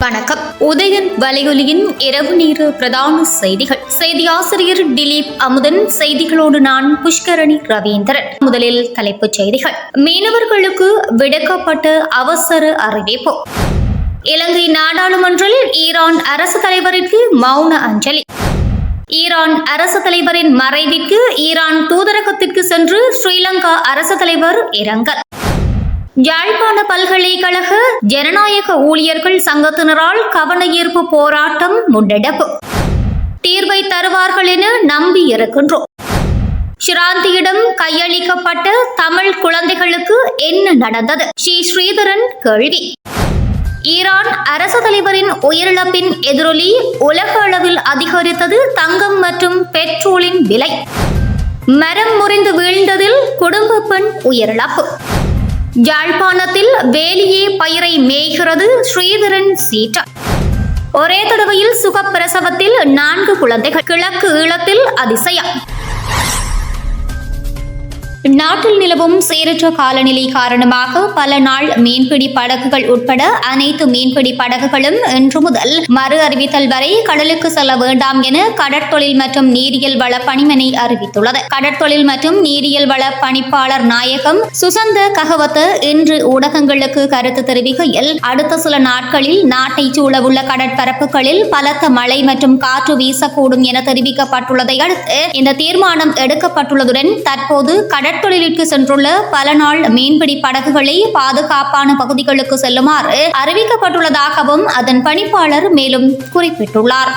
வணக்கம். உதயன் வலையொலியின் இரவு நேர பிரதான செய்திகள். செய்தி ஆசிரியர் திலீப் அமுதன். செய்திகளோடு நான் புஷ்கரணி ரவீந்திரன். முதலில் தலைப்புச் செய்திகள். மீனவர்களுக்கு விடுக்கப்பட்ட அவசர அறிவிப்பு. இலங்கை நாடாளுமன்றில் ஈரான் அரசு தலைவருக்கு மௌன அஞ்சலி. ஈரான் அரசு தலைவரின் மறைவிற்கு ஈரான் தூதரகத்திற்கு சென்று ஸ்ரீலங்கா அரசு தலைவர் இரங்கல். யாழ்ப்பாண பல்கலைக்கழக ஜனநாயக ஊழியர்கள் சங்கத்தினரால் கவன ஈர்ப்பு போராட்டம் முன்னெடுப்பு. தீர்வை தருவார்கள் என நம்பி இருக்கின்றோம். ஷிராந்தியிடம் கையளிக்கப்பட்ட தமிழ் குழந்தைகளுக்கு என்ன நடந்தது? ஸ்ரீதரன் கேள்வி. ஈரான் அரசு தலைவரின் உயிரிழப்பின் எதிரொலி உலக அளவில் அதிகரித்தது தங்கம் மற்றும் பெட்ரோலின் விலை. மரம் முறிந்து வீழ்ந்ததில் குடும்ப பெண் உயிரிழப்பு. யாழ்ப்பாணத்தில் வேலியே பயிரை மேய்கிறது ஸ்ரீதரன் சீற்றம். ஒரே தடவையில் சுகப்பிரசவத்தில் 4 குழந்தைகள். கிழக்கு ஈழத்தில் அதிசயம். நாட்டில் நிலவும் சீரற்ற காலநிலை காரணமாக பல நாள் மீன்பிடி படகுகள் உட்பட அனைத்து மீன்பிடி படகுகளும் இன்று முதல் மறு அறிவித்தல் வரை கடலுக்கு செல்ல வேண்டாம் என கடற்தொழில் மற்றும் நீரியல் வள பணிமனை அறிவித்துள்ளது. கடற்தொழில் மற்றும் நீரியல் வள பணிப்பாளர் நாயகம் சுசந்த ககவத்த இன்று ஊடகங்களுக்கு கருத்து தெரிவிக்கையில், அடுத்த சில நாட்களில் நாட்டை சூழவுள்ள கடற்பரப்புகளில் பலத்த மழை மற்றும் காற்று வீசக்கூடும் என தெரிவிக்கப்பட்டுள்ளதை அடுத்து இந்த தீர்மானம் எடுக்கப்பட்டுள்ளதுடன் தற்போது கடற்தொழிலுக்கு சென்றுள்ள பல நாள் மீன்பிடி படகுகளை பாதுகாப்பான பகுதிகளுக்கு செல்லுமாறு அறிவிக்கப்பட்டுள்ளதாகவும் அதன் பணிப்பாளர் மேலும் குறிப்பிட்டுள்ளார்.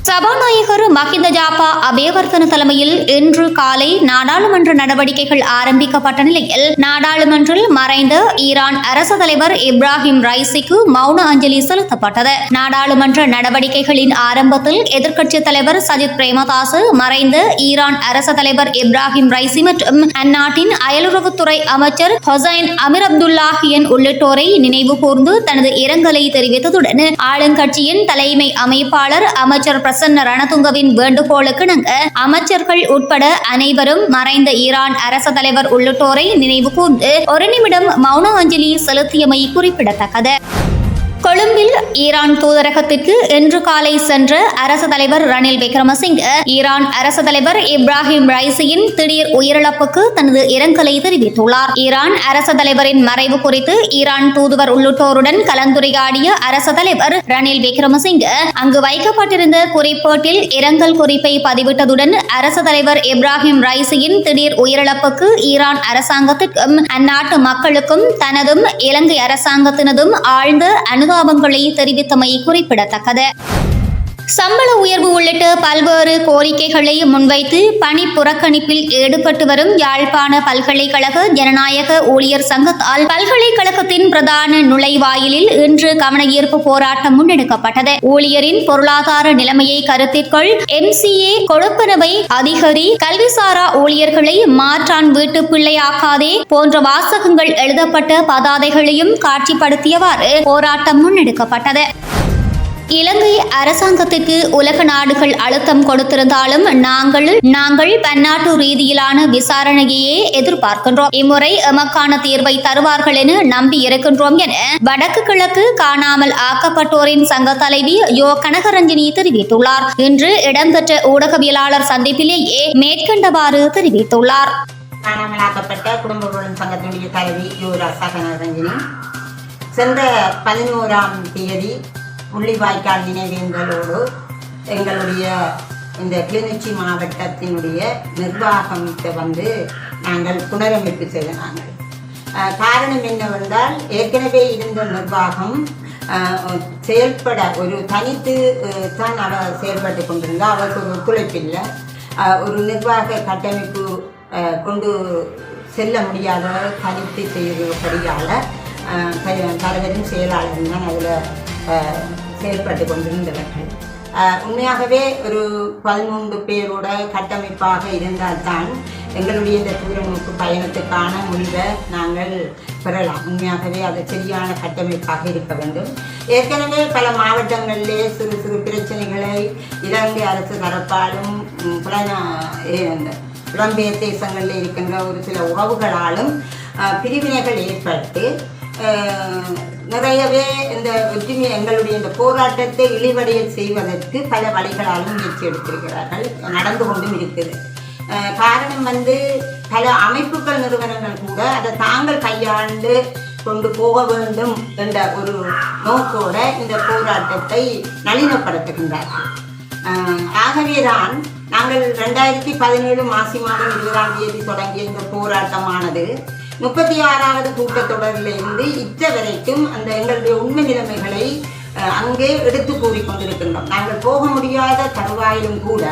சபாநாயகர் மஹிந்த ஜாபா அபேவர்தன தலைமையில் இன்று காலை நாடாளுமன்ற நடவடிக்கைகள் ஆரம்பிக்கப்பட்ட நிலையில் நாடாளுமன்றில் மறைந்த ஈரான் அரசு தலைவர் இப்ராஹிம் ரைசிக்கு மௌன அஞ்சலி செலுத்தப்பட்டது. நாடாளுமன்ற நடவடிக்கைகளின் ஆரம்பத்தில் எதிர்க்கட்சித் தலைவர் சஜித் பிரேமதாச மறைந்த ஈரான் அரசு தலைவர் இப்ராஹிம் ரைசி மற்றும் அந்நாட்டின் அயலுறவுத்துறை அமைச்சர் ஹொசைன் அமீர் அப்துல்லாஹியன் உள்ளிட்டோரை நினைவு கூர்ந்து தனது இரங்கலை தெரிவித்ததுடன் ஆளுங்கட்சியின் தலைமை அமைப்பாளர் அமைச்சர் பிரசன்ன ரணதுங்கவின் வேண்டுகோளுக்கிணங்க அமைச்சர்கள் உட்பட அனைவரும் மறைந்த ஈரான் அரசு தலைவர் உள்ளிட்டோரை நினைவு கூர்ந்து 1 நிமிடம் மௌன அஞ்சலி செலுத்தியமை குறிப்பிடத்தக்கது. கொழும்பில் ஈரான் தூதரகத்திற்கு இன்று காலை சென்ற அரசு தலைவர் ரணில் விக்ரமசிங்க ஈரான் அரசு தலைவர் இப்ராஹிம் ரைசியின் திடீர் உயிரிழப்புக்கு தனது இரங்கலை தெரிவித்துள்ளார். ஈரான் அரசு தலைவரின் மறைவு குறித்து ஈரான் தூதுவர் உள்ளிட்டோருடன் கலந்துரையாடிய அரசு தலைவர் ரணில் விக்ரமசிங்க அங்கு வைக்கப்பட்டிருந்த குறிப்பேட்டில் இரங்கல் குறிப்பை பதிவிட்டதுடன் அரசு தலைவர் இப்ராஹிம் ரைசியின் திடீர் உயிரிழப்புக்கு ஈரான் அரசாங்கத்திற்கும் அந்நாட்டு மக்களுக்கும் தனதும் இலங்கை அரசாங்கத்தினதும் ஆழ்ந்த அனுதாபங்களை தெரிவித்தமை குறிப்பிடத்தக்கது. சம்பள உயர்வு உள்ளிட்ட பல்வேறு கோரிக்கைகளை முன்வைத்து பணி புறக்கணிப்பில் ஈடுபட்டு வரும் யாழ்ப்பாண பல்கலைக்கழக ஜனநாயக ஊழியர் சங்கத்தால் பல்கலைக்கழகத்தின் பிரதான நுழைவாயிலில் இன்று கவன ஈர்ப்பு போராட்டம் முன்னெடுக்கப்பட்டது. ஊழியரின் பொருளாதார நிலைமையை கருத்திற்கொள் MCA கொடுப்பனவை அதிகரி, கல்விசாரா ஊழியர்களை மாற்றான் வீட்டு பிள்ளையாக்காதே போன்ற வாசகங்கள் எழுதப்பட்ட பதாதைகளையும் காட்சிப்படுத்தியவாறு போராட்டம் முன்னெடுக்கப்பட்டது. இலங்கை அரசாங்கத்திற்கு உலக நாடுகள் அழுத்தம் கொடுத்திருந்தாலும் நாங்கள் பன்னாட்டு ரீதியிலான விசாரணையையே எதிர்பார்க்கின்றோம். இம்முறை எமக்கான தீர்வை தருவார்கள் என நம்பி இருக்கின்றோம் என வடக்கு கிழக்கு காணாமல் ஆக்கப்பட்டோரின் சங்க தலைவி யோ கனகரஞ்சினி தெரிவித்துள்ளார். இன்று இடம்பெற்ற ஊடகவியலாளர் சந்திப்பிலேயே மேற்கண்டவாறு தெரிவித்துள்ளார். காணாமலாக்கப்பட்ட குடும்ப சங்கத்தினுடைய தலைவி யோ கனகரஞ்சினி சென்ற 11ஆம் தேதி முள்ளிவாய்க்கால் நினைவேந்தலோடு எங்களுடைய இந்த கிளிநொச்சி மாவட்டத்தினுடைய நிர்வாகத்தை நாங்கள் புனரமைப்பு செய்தார்கள். காரணம் என்னவென்றால் ஏற்கனவே இருந்த நிர்வாகம் செயல்பட ஒரு தனித்து தான் அவர் செயல்பட்டு கொண்டிருந்தால் அவருக்கு ஒரு ஒத்துழைப்பில்லை. ஒரு நிர்வாக கட்டமைப்பு கொண்டு செல்ல முடியாத தனித்து செய்வபடியால் தலைவரின் செயலாளர் தான் அதில் செயல்பட்டு கொண்டிருந்தவர்கள். உண்மையாகவே ஒரு 13 பேரோட கட்டமைப்பாக இருந்தால்தான் எங்களுடைய இந்த தூரநோக்கு பயணத்துக்கான முடிவை நாங்கள் பெறலாம். உண்மையாகவே அது சரியான கட்டமைப்பாக இருக்க வேண்டும். ஏற்கனவே பல மாவட்டங்களிலே சிறு சிறு பிரச்சனைகளை இலங்கை அரசு தரப்பாலும் புலம்பெயர் தேசங்களில் இருக்கின்ற ஒரு சில உறவுகளாலும் பிரிவினைகள் ஏற்பட்டு நிறையவே இந்த ஒற்றுமை எங்களுடைய இந்த போராட்டத்தை இழிவடைய செய்வதற்கு பல வழிகளாலும் முயற்சி எடுத்திருக்கிறார்கள், நடந்து கொண்டும் இருக்குது. காரணம் பல அமைப்புகள் நிறுவனங்கள் கூட அதை தாங்கள் கையாண்டு கொண்டு போக வேண்டும் என்ற ஒரு நோக்கோட இந்த போராட்டத்தை நளினப்படுத்துகின்றார்கள். ஆகவேதான் நாங்கள் 2017 மாசி மாதம் 20ஆம் தேதி தொடங்கிய இந்த போராட்டமானது 36வது கூட்டத்தொடரிலிருந்து வரைக்கும் அந்த எங்களுடைய உண்மை நிலைமைகளை அங்கே எடுத்து கூறிக்கொண்டிருக்கின்றோம். நாங்கள் போக முடியாத தருவாயிலும் கூட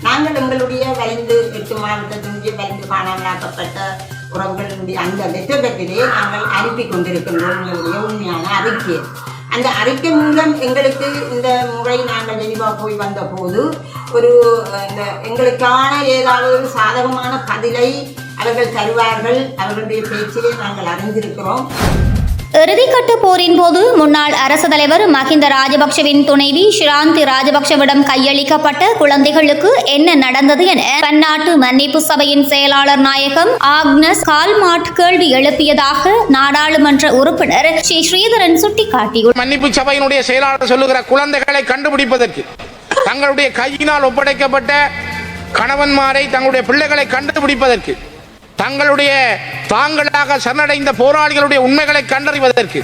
நாங்கள் எங்களுடைய 8 மாவட்டத்தினுடைய வலிந்து காணாமலாக்கப்பட்ட உறவுகளுடைய அந்த லெட்டர்களிலே நாங்கள் அனுப்பி கொண்டிருக்கின்றோம் எங்களுடைய உண்மையான அறிக்கை. அந்த அறிக்கை மூலம் எங்களுக்கு இந்த முறை நாங்கள் ஜெனீவா போய் வந்த போது எங்களுக்கான ஏதாவது ஒரு சாதகமான பதிலை அவர்கள் தருவார்கள், அவர்களுடைய பேச்சிலே நாங்கள் அறிந்திருக்கிறோம். இறுதிக்கட்ட போரின் போது முன்னாள் அரசு தலைவர் மஹிந்த ராஜபக்ஷவின் துணைவி ஷிராந்தி ராஜபக்ஷவிடம் கையளிக்கப்பட்ட குழந்தைகளுக்கு என்ன நடந்தது என பன்னாட்டு மன்னிப்பு சபையின் செயலாளர் நாயகம் ஆக்னஸ் கால்மார்ட் கேள்வி எழுப்பியதாக நாடாளுமன்ற உறுப்பினர் ஸ்ரீ ஸ்ரீதரன் சுட்டிக்காட்டியுள்ளார். மன்னிப்பு சபையினுடைய செயலாளர் சொல்லுகிற குழந்தைகளை கண்டுபிடிப்பதற்கு தங்களுடைய கையினால் ஒப்படைக்கப்பட்ட கணவன்மாரை தங்களுடைய பிள்ளைகளை கண்டுபிடிப்பதற்கு தாங்களாக சரணடைந்த போராளிகளுடைய உண்மைகளை கண்டறிவதற்கு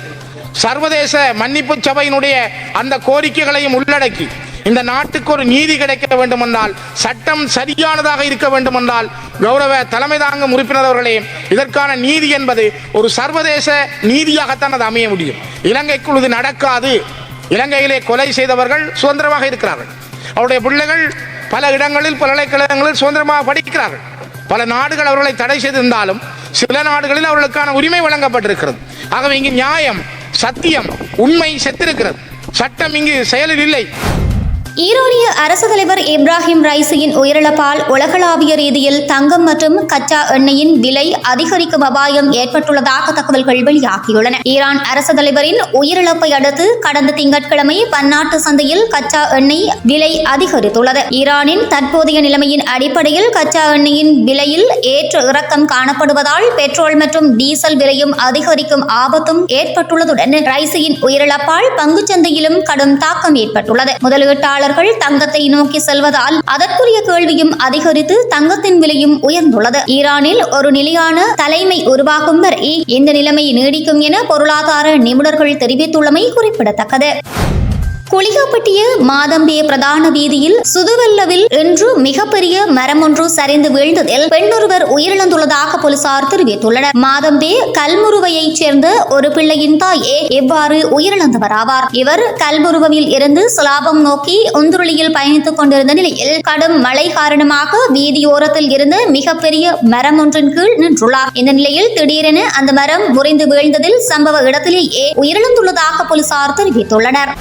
சர்வதேச மன்னிப்பு சபையினுடைய அந்த கோரிக்கைகளையும் உள்ளடக்கி இந்த நாட்டுக்கு ஒரு நீதி கிடைக்க வேண்டுமென்றால், சட்டம் சரியானதாக இருக்க வேண்டுமென்றால், கௌரவ தலைமை தாங்கும் உறுப்பினர் அவர்களே, இதற்கான நீதி என்பது ஒரு சர்வதேச நீதியாகத்தான் அது அமைய முடியும். இலங்கைக்குள் இது நடக்காது. இலங்கையிலே கொலை செய்தவர்கள் சுதந்திரமாக இருக்கிறார்கள். அவருடைய பிள்ளைகள் பல இடங்களில் பல்கலைக்கழகங்களில் சுதந்திரமாக படிக்கிறார்கள். பல நாடுகள் அவர்களை தடை செய்திருந்தாலும் சில நாடுகளில் அவர்களுக்கான உரிமை வழங்கப்பட்டிருக்கிறது. ஆகவே இங்கு நியாயம், சத்தியம், உண்மை செத்திருக்கிறது. சட்டம் இங்கு செயலில் இல்லை. ஈரானிய அரசு தலைவர் இப்ராஹிம் ரைசியின் உயிரிழப்பால் உலகளாவிய ரீதியில் தங்கம் மற்றும் கச்சா எண்ணெயின் விலை அதிகரிக்கும் அபாயம் ஏற்பட்டுள்ளதாக தகவல்கள் வெளியாகியுள்ளன. ஈரான் அரசு தலைவரின் உயிரிழப்பை அடுத்து கடந்த திங்கட்கிழமை பன்னாட்டு சந்தையில் கச்சா எண்ணெய் விலை அதிகரித்துள்ளது. ஈரானின் தற்போதைய நிலைமையின் அடிப்படையில் கச்சா எண்ணெயின் விலையில் ஏற்ற இறக்கம் காணப்படுவதால் பெட்ரோல் மற்றும் டீசல் விலையும் அதிகரிக்கும் ஆபத்தும் ஏற்பட்டுள்ளதுடன் ரைசியின் உயிரிழப்பால் பங்குச்சந்தையிலும் கடும் தாக்கம் ஏற்பட்டுள்ளது. முதலீட்டாளர் தங்கத்தை நோக்கி செல்வதால் அதற்குரிய கேள்வியும் அதிகரித்து தங்கத்தின் விலையும் உயர்ந்துள்ளது. ஈரானில் ஒரு நிலையான தலைமை உருவாகும் வரை இந்த நிலைமை நீடிக்கும் என பொருளாதார நிபுணர்கள் தெரிவித்துள்ளமை குறிப்பிடத்தக்கது. குளிகாப்பட்டிய மாதம்பே பிரதான வீதியில் சுதுவெல்லவில் இன்று மிகப்பெரிய மரம் ஒன்று சரிந்து வீழ்ந்ததில் பெண்ணொருவர் உயிரிழந்துள்ளதாக போலீசார் தெரிவித்துள்ளனர். மாதம்பே கல்முருவையைச் சேர்ந்த ஒரு பிள்ளையின் தாயே இவ்வாறு உயிரிழந்தவர் ஆவார். இவர் கல்முருவில் இருந்து சிலாபம் நோக்கி உந்துருளியில் பயணித்துக் கொண்டிருந்த நிலையில் கடும் மழை காரணமாக வீதியோரத்தில் இருந்த மிகப்பெரிய மரம் ஒன்றின் கீழ் நின்றுள்ளார். இந்த நிலையில் திடீரென அந்த மரம் முறிந்து வீழ்ந்ததில் சம்பவ இடத்திலேயே உயிரிழந்துள்ளதாக போலீசார் தெரிவித்துள்ளனர்.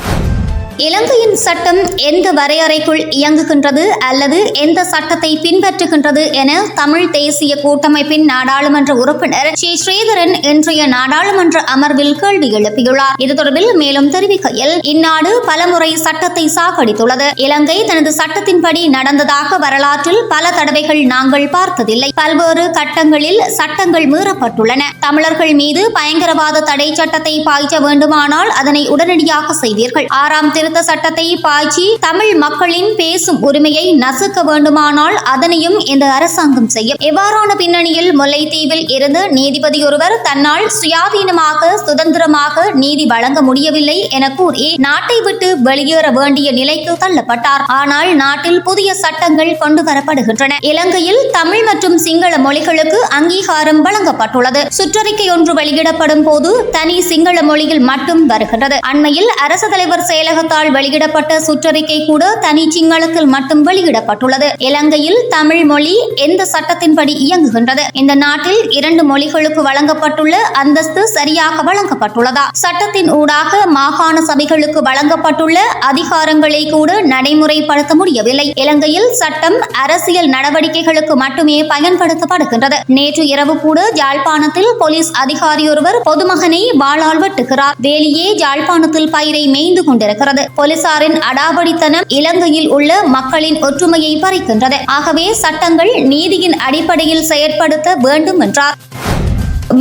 இலங்கையின் சட்டம் எந்த வரையறைக்குள் இயங்குகின்றது அல்லது எந்த சட்டத்தை பின்பற்றுகின்றது என தமிழ் தேசிய கூட்டமைப்பின் நாடாளுமன்ற உறுப்பினர் ஸ்ரீ ஸ்ரீதரன் இன்றைய நாடாளுமன்ற அமர்வில் கேள்வி எழுப்பியுள்ளார். இது தொடர்பில் மேலும் தெரிவிக்கையில், இந்நாடு பலமுறை சட்டத்தை சாகடித்துள்ளது. இலங்கை தனது சட்டத்தின்படி நடந்ததாக வரலாற்றில் பல தடவைகள் நாங்கள் பார்த்ததில்லை. பல்வேறு கட்டங்களில் சட்டங்கள் மீறப்பட்டுள்ளன. தமிழர்கள் மீது பயங்கரவாத தடை சட்டத்தை பாய்ச்ச வேண்டுமானால் அதனை உடனடியாக செய்வீர்கள். 6ஆம் திருத்த சட்டத்தை பாய்ச்சி தமிழ் மக்களின் பேசும் உரிமையை நசுக்க வேண்டுமானால் அதனையும் இந்த அரசாங்கம் செய்யும். இவ்வாறான பின்னணியில் முல்லைத்தீவில் இருந்து நீதிபதி ஒருவர் தன்னால் சுயாதீனமாக சுதந்திரமாக நீதி வழங்க முடியவில்லை என கூறி நாட்டை விட்டு வெளியேற வேண்டிய நிலைக்கு தள்ளப்பட்டார். ஆனால் நாட்டில் புதிய சட்டங்கள் கொண்டு வரப்படுகின்றன. இலங்கையில் தமிழ் மற்றும் சிங்கள மொழிகளுக்கு அங்கீகாரம் வழங்கப்பட்டுள்ளது. சுற்றறிக்கை ஒன்று வெளியிடப்படும் போது தனி சிங்கள மொழியில் மட்டும் வருகின்றது. அண்மையில் அரசு தலைவர் செயலகத்தால் வெளியிடப்பட்ட சுற்றறிக்கை கூட தனி சிங்களத்தில் மட்டும் வெளியிடப்பட்டுள்ளது. இலங்கையில் தமிழ் மொழி எந்த சட்டத்தின்படி இயங்குகின்றது? இந்த நாட்டில் 2 மொழிகளுக்கு வழங்கப்பட்டுள்ள அந்தஸ்து சரியாக வழங்கப்பட்டுள்ளதா? சட்டத்தின் ஊடாக மாகாண சபைகளுக்கு வழங்கப்பட்டுள்ள அதிகாரங்களை கூட நடைமுறைப்படுத்த முடியவில்லை. இலங்கையில் சட்டம் அரசியல் நடவடிக்கைகளுக்கு மட்டுமே பயன்படுத்தப்படுகின்றது. நேற்று இரவு கூட யாழ்ப்பாணத்தில் போலீஸ் அதிகாரி ஒருவர் பொதுமகனை வாளால் வெட்டுகிறார். வேலியே யாழ்ப்பாணத்தில் பயிரை மேய்ந்து கொண்டிருக்கிறது. போலீசாரின் அடாவடித்தனம் இலங்கையில் உள்ள மக்களின் ஒற்றுமையை பறிக்கின்றது. ஆகவே சட்டங்கள் நீதியின் அடிப்படையில் செயற்படுத்த வேண்டும் என்றார்.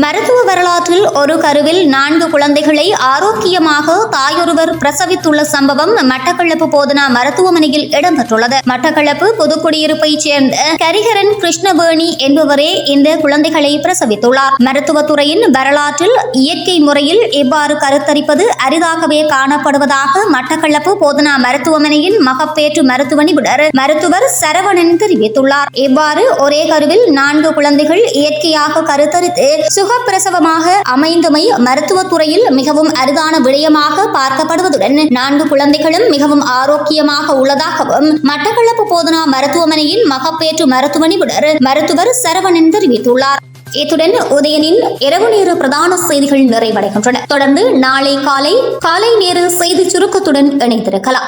மருத்துவ வரலாற்றில் ஒரு கருவில் 4 குழந்தைகளை ஆரோக்கியமாக தாயொருவர் பிரசவித்துள்ள சம்பவம் மட்டக்களப்பு போதனா மருத்துவமனையில் இடம்பெற்றுள்ளது. மட்டக்களப்பு புதுக்குடியிருப்பைச் சேர்ந்த கரிகரன் கிருஷ்ணவேணி என்பவரே இந்த குழந்தைகளை பிரசவித்துள்ளார். மருத்துவத்துறையின் வரலாற்றில் இயற்கை முறையில் இவ்வாறு கருத்தரிப்பது அரிதாகவே காணப்படுவதாக மட்டக்களப்பு போதனா மருத்துவமனையின் மகப்பேற்று மருத்துவ நிபுணர் மருத்துவர் சரவணன் தெரிவித்துள்ளார். இவ்வாறு ஒரே கருவில் 4 குழந்தைகள் இயற்கையாக கருத்தரித்து சுகப்பிரசவமாக அமைந்தமை மருத்துவத்துறையில் மிகவும் அரிதான விடயமாக பார்க்கப்படுவதுடன் 4 குழந்தைகளும் மிகவும் ஆரோக்கியமாக உள்ளதாகவும் மட்டக்களப்பு போதனா மருத்துவமனையின் மகப்பேற்று மருத்துவ நிபுணர் மருத்துவர் சரவணன் தெரிவித்துள்ளார். இத்துடன் உதயனின் இரவு நேர பிரதான செய்திகள் நிறைவடைகின்றன. தொடர்ந்து நாளை காலை நேர செய்தி சுருக்கத்துடன் இணைந்திருக்கலாம்.